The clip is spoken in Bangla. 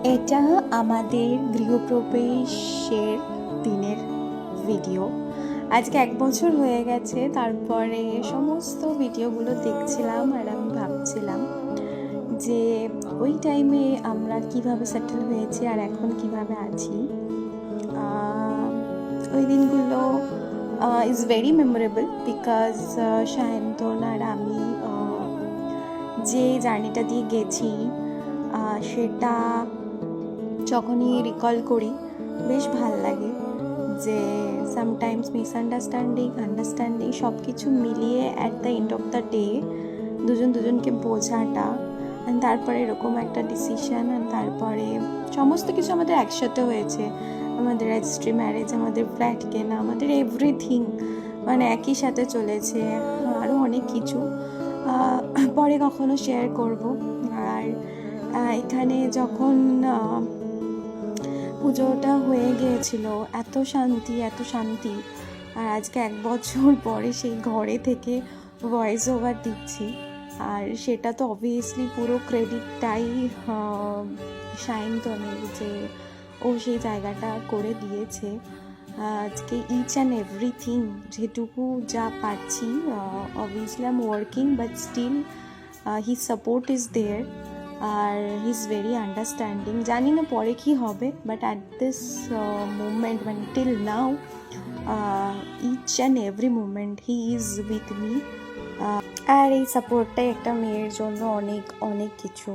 এটা আমাদের গৃহপ্রবেশের দিনের ভিডিও। আজকে 1 বছর হয়ে গেছে। তারপরে সমস্ত ভিডিওগুলো দেখছিলাম আর আমি ভাবছিলাম যে ওই টাইমে আমরা কিভাবে সেটেল হয়েছি আর এখন কিভাবে আছি। ওই দিনগুলো is very memorable because Sayantan আর আমি যে জার্নিটা দিয়ে গেছি সেটা যখনই রিকল করি বেশ ভাল লাগে যে সামটাইমস আন্ডারস্ট্যান্ডিং সব কিছু মিলিয়ে at the end of the day দুজনকে বোঝাটা, তারপরে এরকম একটা ডিসিশন, তারপরে সমস্ত কিছু আমাদের একসাথে হয়েছে। আমাদের রেজিস্ট্রি ম্যারেজ, আমাদের ফ্ল্যাট কেনা, আমাদের এভরিথিং মানে একই সাথে চলেছে। আরও অনেক কিছু পরে কখনো শেয়ার করব। আর এখানে যখন পুজোটা হয়ে গিয়েছিল, এত শান্তি। আর আজকে 1 বছর পরে সেই ঘরে থেকে ভয়েস ওভার দিচ্ছি, আর সেটা তো অবভিয়াসলি পুরো ক্রেডিটটাই সায়ন্তনের, যে ও সেই জায়গাটা করে দিয়েছে। আজকে ইচ অ্যান্ড এভরিথিং যেটুকু যা পাচ্ছি, obviously I am working but still his support is there আর হি ইজ ভেরি আন্ডারস্ট্যান্ডিং। জানি না পরে কী হবে, বাট অ্যাট দিস মুমেন্ট মানে till now each and every moment he is with me. আর এই সাপোর্টটাই একটা মেয়ের জন্য অনেক কিছু।